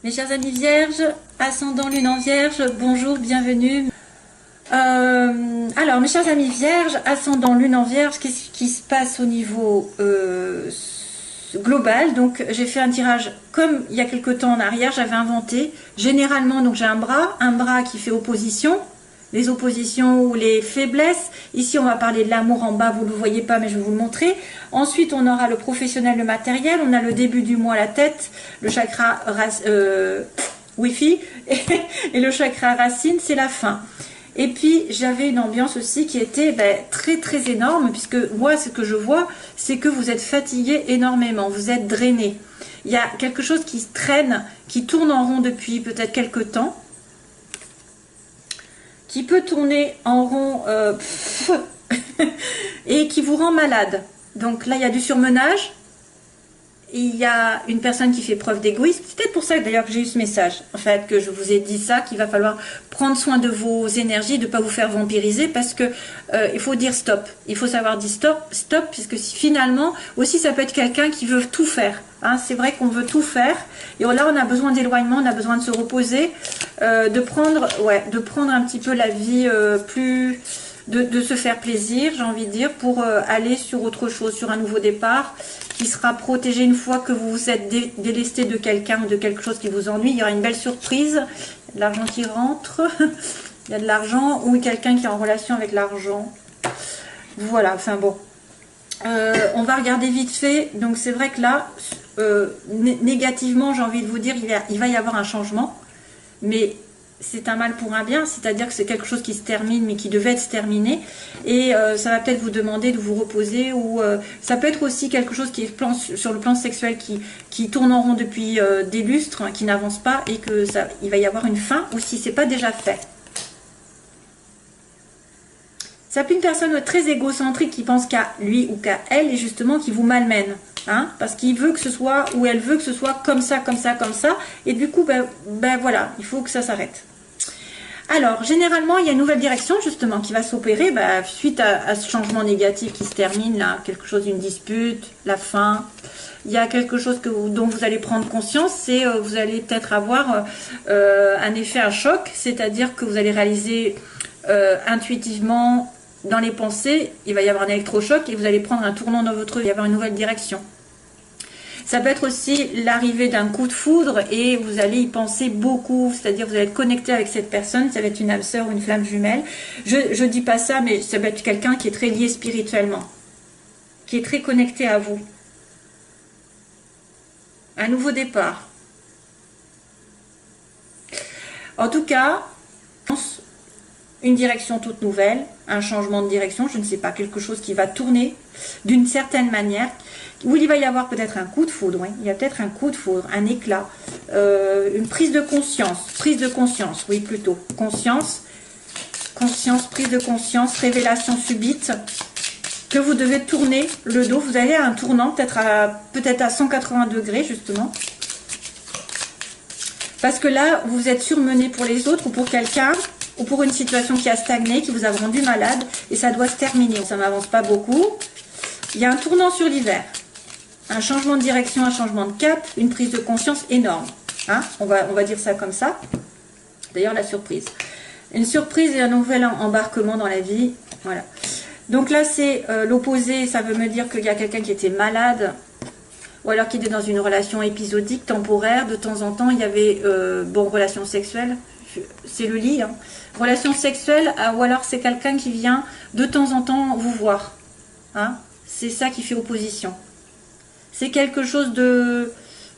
Mes chers amis vierges, ascendant lune en vierge, bonjour, bienvenue. Alors mes chers amis vierges, ascendant lune en vierge, qu'est-ce qui se passe au niveau global? Donc j'ai fait un tirage comme il y a quelque temps en arrière, j'avais inventé. Généralement, donc j'ai un bras qui fait opposition, les oppositions ou les faiblesses. Ici on va parler de l'amour en bas, vous ne le voyez pas mais je vais vous le montrer. Ensuite on aura le professionnel, le matériel, on a le début du mois, la tête, le chakra Wi-Fi et le chakra racine, c'est la fin. Et puis j'avais une ambiance aussi qui était très très énorme, puisque moi ce que je vois c'est que vous êtes fatigué énormément, vous êtes drainé. Il y a quelque chose qui traîne, qui tourne en rond depuis peut-être quelque temps, qui peut tourner en rond et qui vous rend malade. Donc là il y a du surmenage. Il y a une personne qui fait preuve d'égoïsme. C'est peut-être pour ça d'ailleurs que j'ai eu ce message, en fait, que je vous ai dit ça, qu'il va falloir prendre soin de vos énergies, de ne pas vous faire vampiriser, parce que il faut dire stop. Il faut savoir dire stop, puisque finalement, aussi ça peut être quelqu'un qui veut tout faire. Hein, c'est vrai qu'on veut tout faire, et là on a besoin d'éloignement, on a besoin de se reposer, de prendre un petit peu la vie plus... De se faire plaisir, j'ai envie de dire, pour aller sur autre chose, sur un nouveau départ, qui sera protégé une fois que vous vous êtes délesté de quelqu'un ou de quelque chose qui vous ennuie. Il y aura une belle surprise, il y a de l'argent qui rentre, il y a de l'argent, ou quelqu'un qui est en relation avec l'argent. Voilà, enfin bon. On va regarder vite fait. Donc c'est vrai que là, négativement, j'ai envie de vous dire, il va y avoir un changement, mais... c'est un mal pour un bien, c'est-à-dire que c'est quelque chose qui se termine mais qui devait se terminer, et ça va peut-être vous demander de vous reposer, ou ça peut être aussi quelque chose qui est sur le plan sexuel qui tourne en rond depuis des lustres, hein, qui n'avance pas, et que il va y avoir une fin, ou si c'est pas déjà fait. Ça peut être une personne très égocentrique qui pense qu'à lui ou qu'à elle, et justement qui vous malmène. Hein, parce qu'il veut que ce soit, ou elle veut que ce soit comme ça, comme ça, comme ça, et du coup, voilà, il faut que ça s'arrête. Alors, généralement, il y a une nouvelle direction, justement, qui va s'opérer, suite à ce changement négatif qui se termine, là, quelque chose, une dispute, la fin. Il y a quelque chose dont vous allez prendre conscience, c'est vous allez peut-être avoir un effet, un choc, c'est-à-dire que vous allez réaliser intuitivement, dans les pensées, il va y avoir un électrochoc, et vous allez prendre un tournant dans votre vie, il va y avoir une nouvelle direction. Ça peut être aussi l'arrivée d'un coup de foudre, et vous allez y penser beaucoup, c'est-à-dire vous allez être connecté avec cette personne, ça va être une âme sœur ou une flamme jumelle. Je dis pas ça, mais ça va être quelqu'un qui est très lié spirituellement, qui est très connecté à vous. Un nouveau départ. En tout cas, une direction toute nouvelle, un changement de direction, je ne sais pas, quelque chose qui va tourner d'une certaine manière, où il va y avoir peut-être un coup de foudre, oui, il y a peut-être un coup de foudre, un éclat, une prise de conscience, oui plutôt, conscience, prise de conscience, révélation subite, que vous devez tourner le dos, vous allez à un tournant, peut-être à 180 degrés justement, parce que là, vous êtes surmené pour les autres ou pour quelqu'un, ou pour une situation qui a stagné, qui vous a rendu malade, et ça doit se terminer. Ça n'avance pas beaucoup. Il y a un tournant sur l'hiver, un changement de direction, un changement de cap, une prise de conscience énorme. Hein, on va dire ça comme ça. D'ailleurs, la surprise. Une surprise et un nouvel embarquement dans la vie. Voilà. Donc là, c'est l'opposé. Ça veut me dire qu'il y a quelqu'un qui était malade, ou alors qui était dans une relation épisodique, temporaire. De temps en temps, il y avait, relation sexuelle. C'est le lit, hein. Relation sexuelle, ou alors c'est quelqu'un qui vient de temps en temps vous voir, hein. C'est ça qui fait opposition. C'est quelque chose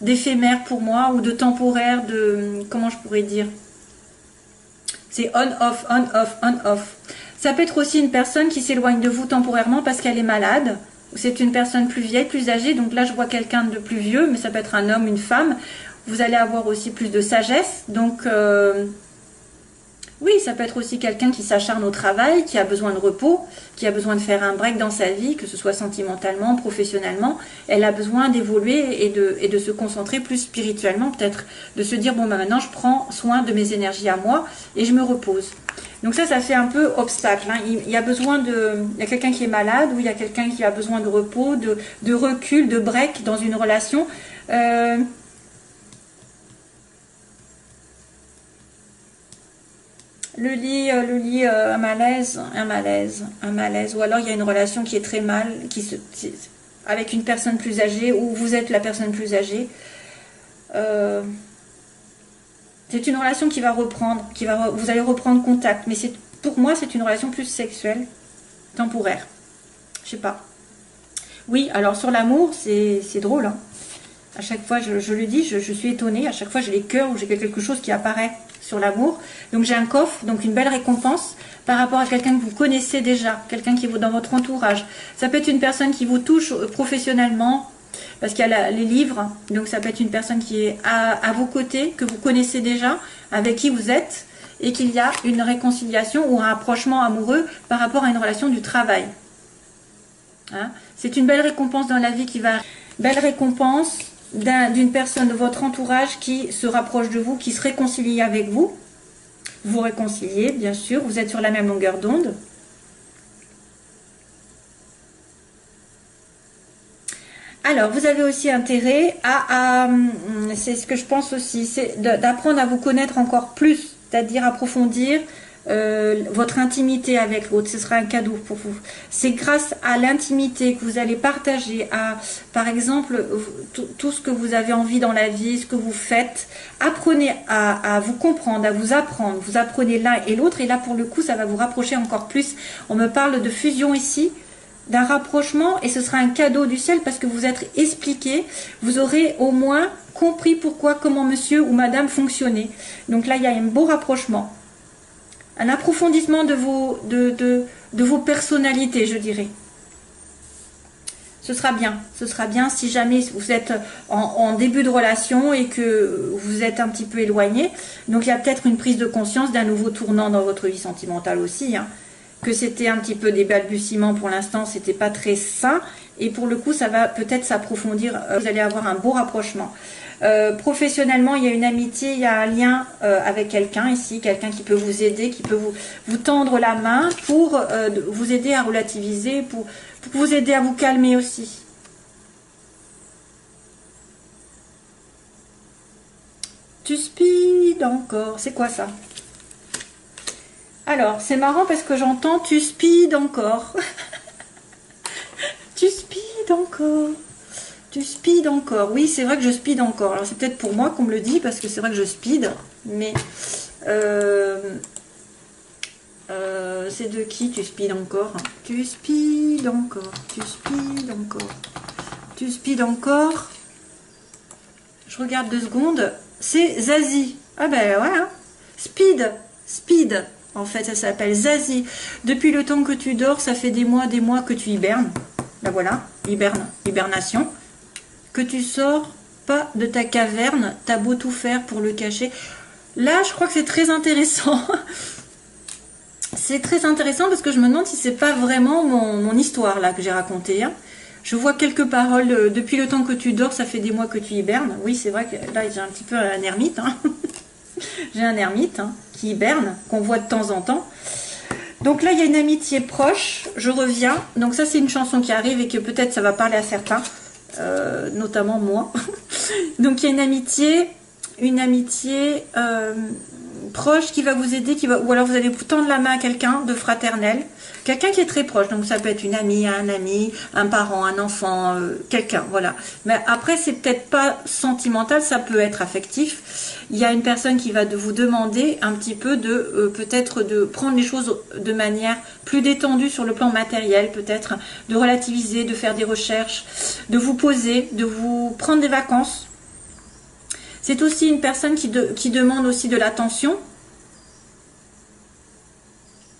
d'éphémère pour moi, ou de temporaire, comment je pourrais dire, c'est on-off, on-off, on-off. Ça peut être aussi une personne qui s'éloigne de vous temporairement parce qu'elle est malade, ou c'est une personne plus vieille, plus âgée. Donc là je vois quelqu'un de plus vieux, mais ça peut être un homme, une femme. Vous allez avoir aussi plus de sagesse, donc oui, ça peut être aussi quelqu'un qui s'acharne au travail, qui a besoin de repos, qui a besoin de faire un break dans sa vie, que ce soit sentimentalement, professionnellement. Elle a besoin d'évoluer et de se concentrer plus spirituellement, peut-être de se dire, bon, maintenant je prends soin de mes énergies à moi et je me repose. Donc ça fait un peu obstacle, hein. Il y a besoin il y a quelqu'un qui est malade, ou il y a quelqu'un qui a besoin de repos, de recul, de break dans une relation. un malaise, ou alors il y a une relation qui est très mal, avec une personne plus âgée, ou vous êtes la personne plus âgée. C'est une relation qui va reprendre, vous allez reprendre contact, mais pour moi c'est une relation plus sexuelle, temporaire. Je sais pas. Oui, alors sur l'amour, c'est drôle, hein. À chaque fois, je le dis, je suis étonnée. À chaque fois, j'ai les cœurs ou j'ai quelque chose qui apparaît sur l'amour. Donc, j'ai un coffre, donc une belle récompense par rapport à quelqu'un que vous connaissez déjà, quelqu'un qui est dans votre entourage. Ça peut être une personne qui vous touche professionnellement, parce qu'il y a les livres. Donc, ça peut être une personne qui est à vos côtés, que vous connaissez déjà, avec qui vous êtes, et qu'il y a une réconciliation ou un rapprochement amoureux par rapport à une relation du travail. Hein? C'est une belle récompense dans la vie qui va... Belle récompense d'une personne de votre entourage qui se rapproche de vous, qui se réconcilie avec vous. Vous réconciliez, bien sûr, vous êtes sur la même longueur d'onde. Alors, vous avez aussi intérêt c'est ce que je pense aussi, c'est d'apprendre à vous connaître encore plus, c'est-à-dire approfondir votre intimité avec l'autre. Ce sera un cadeau pour vous. C'est grâce à l'intimité que vous allez partager, par exemple, tout ce que vous avez envie dans la vie, ce que vous faites. Apprenez à vous comprendre, à vous apprendre. Vous apprenez l'un et l'autre, et là, pour le coup, ça va vous rapprocher encore plus. On me parle de fusion ici, d'un rapprochement, et ce sera un cadeau du ciel parce que vous êtes expliqué. Vous aurez au moins compris pourquoi, comment monsieur ou madame fonctionnait. Donc là, il y a un beau rapprochement. Un approfondissement de vos personnalités, je dirais. Ce sera bien si jamais vous êtes en début de relation et que vous êtes un petit peu éloigné. Donc il y a peut-être une prise de conscience d'un nouveau tournant dans votre vie sentimentale aussi, hein. Que c'était un petit peu des balbutiements pour l'instant, c'était pas très sain. Et pour le coup, ça va peut-être s'approfondir. Vous allez avoir un beau rapprochement. Professionnellement, il y a une amitié, il y a un lien avec quelqu'un ici, quelqu'un qui peut vous aider, qui peut vous tendre la main pour vous aider à relativiser, pour vous aider à vous calmer aussi. Tu speed encore, c'est quoi ça? Alors, c'est marrant parce que j'entends tu speed encore. Tu speed encore. Tu speed encore. Oui, c'est vrai que je speed encore. Alors, c'est peut-être pour moi qu'on me le dit parce que c'est vrai que je speed. Mais c'est de qui tu speed encore? Tu speed encore. Tu speed encore. Tu speed encore. Je regarde 2 secondes. C'est Zazie. Ah ben ouais. Hein. Speed. En fait, ça s'appelle Zazie. Depuis le temps que tu dors, ça fait des mois que tu hibernes. Ben voilà, hibernation. Que tu sors pas de ta caverne, t'as beau tout faire pour le cacher. Là, je crois que c'est très intéressant. C'est très intéressant parce que je me demande si c'est pas vraiment mon histoire là que j'ai racontée. Hein. Je vois quelques paroles. Depuis le temps que tu dors, ça fait des mois que tu hibernes. Oui, c'est vrai que là, j'ai un petit peu un ermite. Hein. J'ai un ermite qui hiberne, qu'on voit de temps en temps. Donc là, il y a une amitié proche. Je reviens. Donc ça, c'est une chanson qui arrive et que peut-être ça va parler à certains, notamment moi. Donc il y a une amitié proche qui va vous aider, ou alors vous allez vous tendre la main à quelqu'un de fraternel, quelqu'un qui est très proche. Donc ça peut être une amie, un ami, un parent, un enfant, quelqu'un, voilà. Mais après, c'est peut-être pas sentimental, ça peut être affectif. Il y a une personne qui va vous demander un petit peu peut-être de prendre les choses de manière plus détendue sur le plan matériel, peut-être de relativiser, de faire des recherches, de vous poser, de vous prendre des vacances. C'est aussi une personne qui demande aussi de l'attention.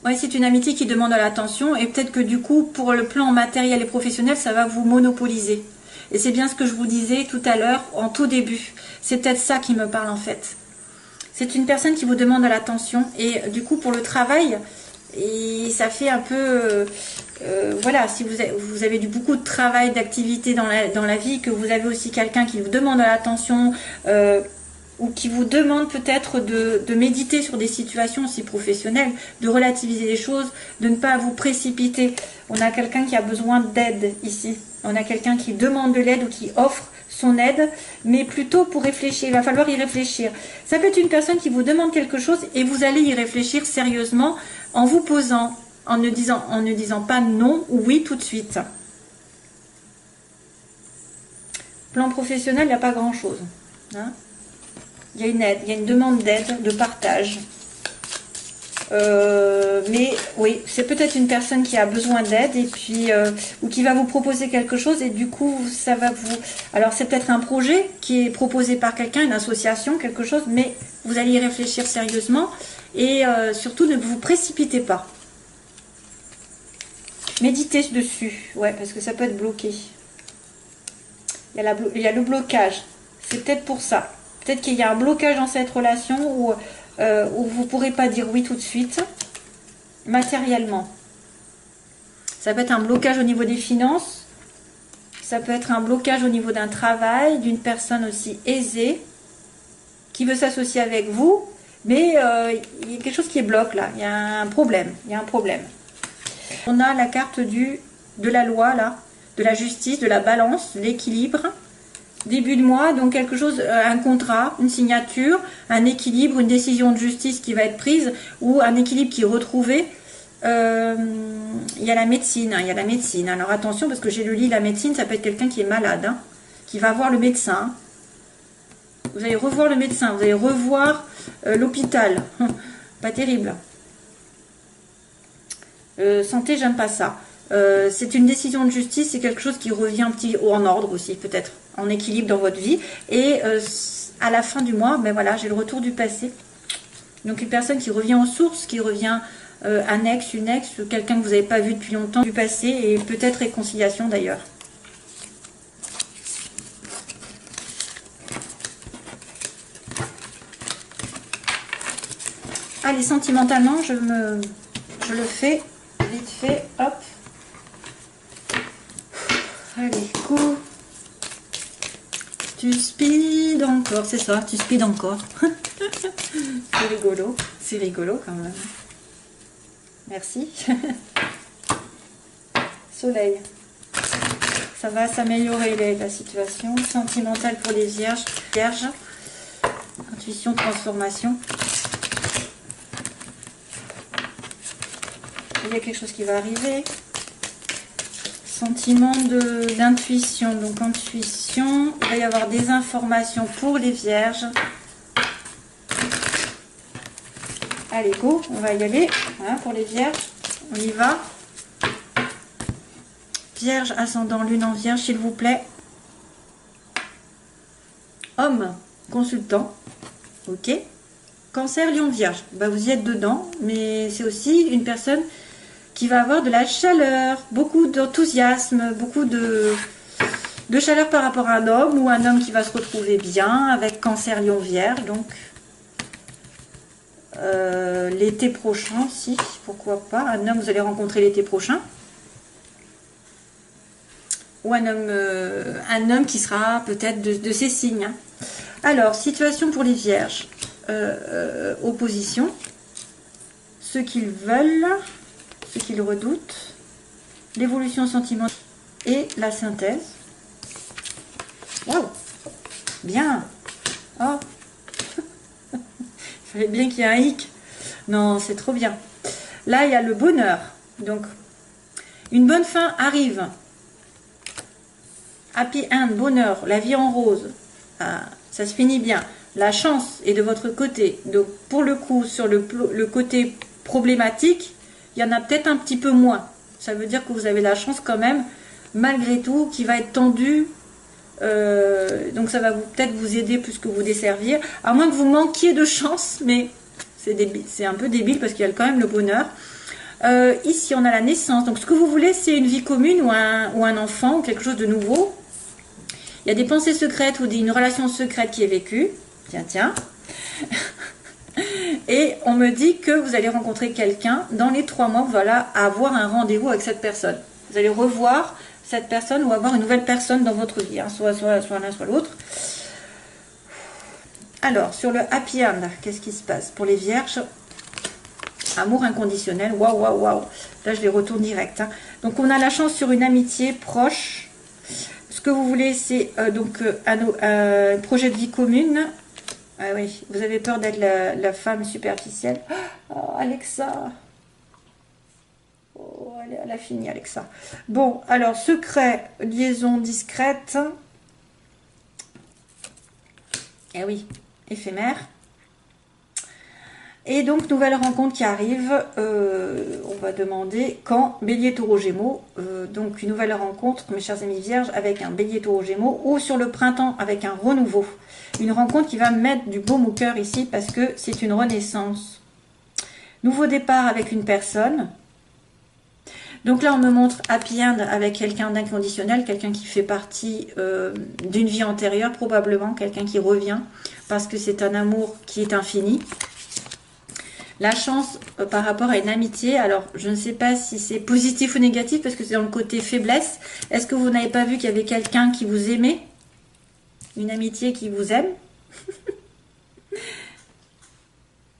Oui, c'est une amitié qui demande de l'attention et peut-être que du coup, pour le plan matériel et professionnel, ça va vous monopoliser. Et c'est bien ce que je vous disais tout à l'heure, en tout début. C'est peut-être ça qui me parle en fait. C'est une personne qui vous demande de l'attention et du coup, pour le travail, et ça fait un peu... voilà, si vous avez beaucoup de travail, d'activité dans la vie, que vous avez aussi quelqu'un qui vous demande de l'attention ou qui vous demande peut-être de méditer sur des situations aussi professionnelles, de relativiser les choses, de ne pas vous précipiter. On a quelqu'un qui a besoin d'aide ici. On a quelqu'un qui demande de l'aide ou qui offre son aide, mais plutôt pour réfléchir. Il va falloir y réfléchir. Ça peut être une personne qui vous demande quelque chose et vous allez y réfléchir sérieusement en vous posant, en ne disant pas non ou oui tout de suite. Plan professionnel, il n'y a pas grand-chose. Hein. Il y a une aide, il y a une demande d'aide, de partage. Mais oui, c'est peut-être une personne qui a besoin d'aide et puis ou qui va vous proposer quelque chose et du coup ça va vous... Alors c'est peut-être un projet qui est proposé par quelqu'un, une association, quelque chose, mais vous allez y réfléchir sérieusement et surtout ne vous précipitez pas. Méditez dessus, ouais, parce que ça peut être bloqué. Il y a le blocage, c'est peut-être pour ça. Peut-être qu'il y a un blocage dans cette relation où vous ne pourrez pas dire oui tout de suite, matériellement. Ça peut être un blocage au niveau des finances, ça peut être un blocage au niveau d'un travail, d'une personne aussi aisée, qui veut s'associer avec vous, mais il y a quelque chose qui bloque là, il y a un problème, On a la carte de la loi là, de la justice, de la balance, de l'équilibre. Début de mois, donc quelque chose, un contrat, une signature, un équilibre, une décision de justice qui va être prise ou un équilibre qui est retrouvé. Il y a la médecine, Alors attention parce que j'ai lu la médecine, ça peut être quelqu'un qui est malade, hein, qui va voir le médecin. Vous allez revoir le médecin, vous allez revoir l'hôpital. Pas terrible. Santé, j'aime pas ça. C'est une décision de justice, c'est quelque chose qui revient un petit en ordre aussi, peut-être, en équilibre dans votre vie. Et à la fin du mois, ben voilà, j'ai le retour du passé. Donc une personne qui revient aux sources, qui revient un ex, une ex, quelqu'un que vous n'avez pas vu depuis longtemps du passé, et peut-être réconciliation d'ailleurs. Allez, sentimentalement, je le fais vite fait, hop. Allez, go. Tu speed encore, c'est ça, tu speed encore. C'est rigolo quand même. Merci. Soleil. Ça va s'améliorer la situation. Sentimentale pour les vierges. Vierges. Intuition, transformation. Il y a quelque chose qui va arriver. Sentiment d'intuition. Donc intuition, il va y avoir des informations pour les vierges. Allez, go, on va y aller. Voilà, pour les vierges, on y va. Vierge, ascendant, lune en vierge, s'il vous plaît. Homme, consultant. Ok. Cancer, lion, vierge. Bah, vous y êtes dedans, mais c'est aussi une personne qui va avoir de la chaleur, beaucoup d'enthousiasme, beaucoup de chaleur par rapport à un homme ou un homme qui va se retrouver bien avec Cancer, Lion, Vierge. Donc l'été prochain, si, pourquoi pas. Un homme, vous allez rencontrer l'été prochain. Ou un homme qui sera peut-être de ces signes. Hein. Alors, situation pour les vierges. Opposition. Ce qu'ils veulent... ce qu'ils redoutent, l'évolution sentimentale et la synthèse. Waouh, bien. Oh, il fallait bien qu'il y ait un hic. Non, c'est trop bien. Là, il y a le bonheur. Donc, une bonne fin arrive. Happy end, bonheur, la vie en rose. Ah, ça se finit bien. La chance est de votre côté. Donc, pour le coup, sur le côté problématique, il y en a peut-être un petit peu moins. Ça veut dire que vous avez la chance quand même, malgré tout, qui va être tendu. Donc ça va peut-être vous aider plus que vous desservir. À moins que vous manquiez de chance, mais c'est un peu débile parce qu'il y a quand même le bonheur. Ici, on a la naissance. Donc ce que vous voulez, c'est une vie commune ou un enfant, ou quelque chose de nouveau. Il y a des pensées secrètes ou une relation secrète qui est vécue. Tiens. Et on me dit que vous allez rencontrer quelqu'un dans les 3 mois, voilà, avoir un rendez-vous avec cette personne. Vous allez revoir cette personne ou avoir une nouvelle personne dans votre vie, hein, soit l'un, soit l'autre. Alors, sur le happy end, qu'est-ce qui se passe pour les vierges? Amour inconditionnel, waouh. Là, je les retourne direct. Hein. Donc, on a la chance sur une amitié proche. que vous voulez, c'est donc un projet de vie commune. Ah oui, vous avez peur d'être la femme superficielle. Oh, Alexa. Oh, elle a fini, Alexa. Bon, alors, secret, liaison discrète. Eh oui, éphémère. Et donc, nouvelle rencontre qui arrive, on va demander quand Bélier, Taureau, Gémeaux, donc une nouvelle rencontre, mes chers amis vierges, avec un Bélier, Taureau, Gémeaux, ou sur le printemps avec un renouveau. Une rencontre qui va mettre du baume au cœur ici, parce que c'est une renaissance. Nouveau départ avec une personne. Donc là, on me montre happy end avec quelqu'un d'inconditionnel, quelqu'un qui fait partie d'une vie antérieure, probablement, quelqu'un qui revient, parce que c'est un amour qui est infini. La chance par rapport à une amitié, alors je ne sais pas si c'est positif ou négatif parce que c'est dans le côté faiblesse. Est-ce que vous n'avez pas vu qu'il y avait quelqu'un qui vous aimait? Une amitié qui vous aime?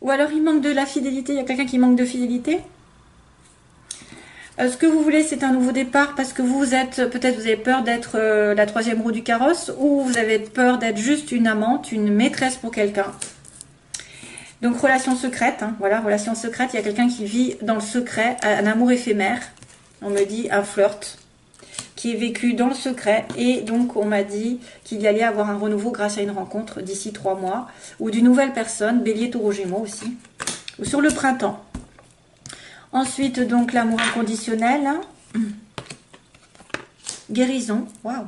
Ou alors il manque de la fidélité, il y a quelqu'un qui manque de fidélité? Ce que vous voulez, c'est un nouveau départ parce que vous êtes, peut-être vous avez peur d'être la troisième roue du carrosse ou vous avez peur d'être juste une amante, une maîtresse pour quelqu'un. Donc, relation secrète, hein, voilà, relation secrète, il y a quelqu'un qui vit dans le secret, un amour éphémère, on me dit un flirt, qui est vécu dans le secret, et donc on m'a dit qu'il y allait avoir un renouveau grâce à une rencontre d'ici 3 mois, ou d'une nouvelle personne, Bélier, Taureau, Gémeaux aussi, ou sur le printemps. Ensuite, donc, l'amour inconditionnel, hein. Guérison, waouh.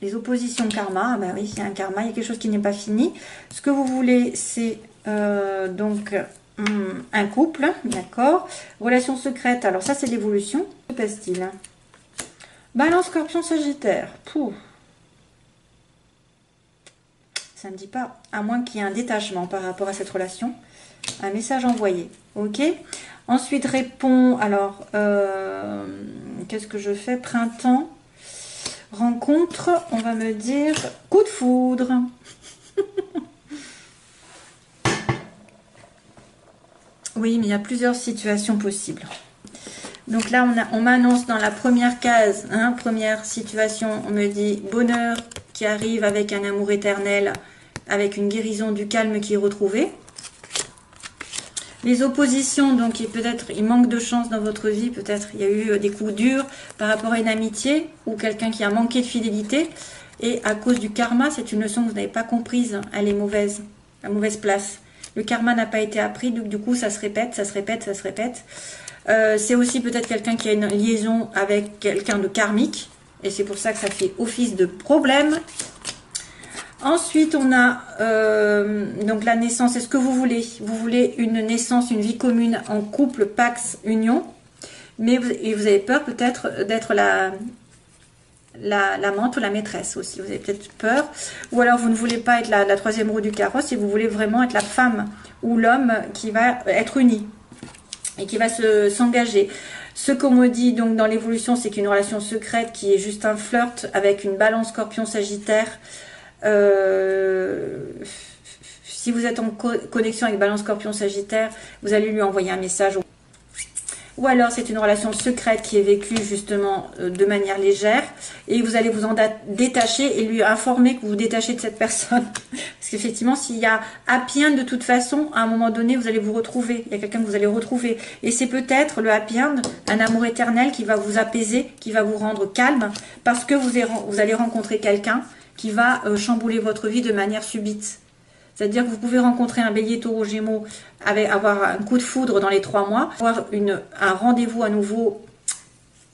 Les oppositions karma, ah ben oui, il y a un karma, il y a quelque chose qui n'est pas fini. Ce que vous voulez, c'est donc un couple, d'accord. Relation secrète, alors ça c'est l'évolution. Que passe-t-il? Balance, Scorpion, Sagittaire. Pouh. Ça ne dit pas, à moins qu'il y ait un détachement par rapport à cette relation. Un message envoyé, ok. Ensuite, répond, alors, qu'est-ce que je fais? Printemps. Rencontre, on va me dire coup de foudre. Oui, mais il y a plusieurs situations possibles. Donc là, on m'annonce dans la première case, hein, première situation, on me dit bonheur qui arrive avec un amour éternel, avec une guérison du calme qui est retrouvée. Les oppositions, donc peut-être il manque de chance dans votre vie, peut-être il y a eu des coups durs par rapport à une amitié ou quelqu'un qui a manqué de fidélité. Et à cause du karma, c'est une leçon que vous n'avez pas comprise, elle est mauvaise, à mauvaise place. Le karma n'a pas été appris, donc du coup ça se répète, ça se répète, ça se répète. C'est aussi peut-être quelqu'un qui a une liaison avec quelqu'un de karmique, et c'est pour ça que ça fait office de problème. Ensuite, on a donc la naissance. Est-ce que vous voulez? Vous voulez une naissance, une vie commune en couple, pax, union. Mais vous avez peur peut-être d'être l'amante ou la maîtresse aussi. Vous avez peut-être peur. Ou alors vous ne voulez pas être la troisième roue du carrosse et vous voulez vraiment être la femme ou l'homme qui va être uni et qui va s'engager. Ce qu'on me dit donc dans l'évolution, c'est qu'une relation secrète qui est juste un flirt avec une balance, Scorpion, Sagittaire. Si vous êtes en connexion avec Balance, Scorpion, Sagittaire, vous allez lui envoyer un message. Ou alors c'est une relation secrète qui est vécue justement de manière légère et vous allez vous en détacher et lui informer que vous vous détachez de cette personne. Parce qu'effectivement, s'il y a happy end, de toute façon, à un moment donné, vous allez vous retrouver. Il y a quelqu'un que vous allez retrouver. Et c'est peut-être le happy end, un amour éternel qui va vous apaiser, qui va vous rendre calme parce que vous allez rencontrer quelqu'un qui va chambouler votre vie de manière subite. C'est-à-dire que vous pouvez rencontrer un Bélier, Taureau, Gémeaux, avoir un coup de foudre dans les 3 mois, avoir un rendez-vous à nouveau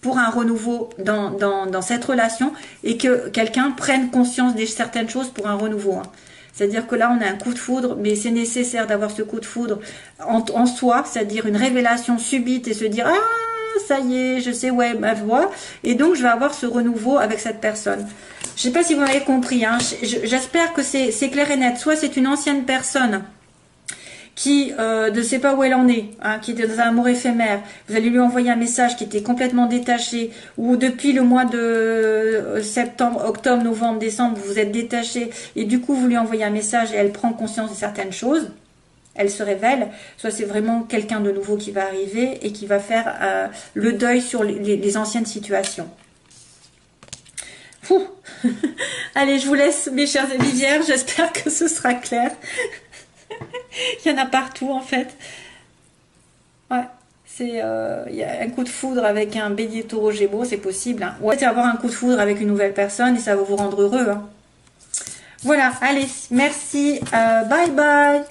pour un renouveau dans cette relation et que quelqu'un prenne conscience de certaines choses pour un renouveau. Hein. C'est-à-dire que là, on a un coup de foudre, mais c'est nécessaire d'avoir ce coup de foudre en soi, c'est-à-dire une révélation subite et se dire « Ah, ça y est, je sais, ouais, ma voix. » Et donc, je vais avoir ce renouveau avec cette personne. Je ne sais pas si vous m'avez compris, hein. J'espère que c'est clair et net. Soit c'est une ancienne personne qui ne sait pas où elle en est, hein, qui était dans un amour éphémère. Vous allez lui envoyer un message qui était complètement détaché, ou depuis le mois de septembre, octobre, novembre, décembre, vous êtes détaché, et du coup vous lui envoyez un message et elle prend conscience de certaines choses. Elle se révèle, soit c'est vraiment quelqu'un de nouveau qui va arriver et qui va faire le deuil sur les anciennes situations. Fou. Allez, je vous laisse, mes chers amis vierges. J'espère que ce sera clair. Il y en a partout, en fait. Ouais. C'est, il y a un coup de foudre avec un bélier taureau gémeaux, c'est possible. Hein. Ouais, c'est avoir un coup de foudre avec une nouvelle personne et ça va vous rendre heureux. Hein. Voilà, allez, merci. Bye bye.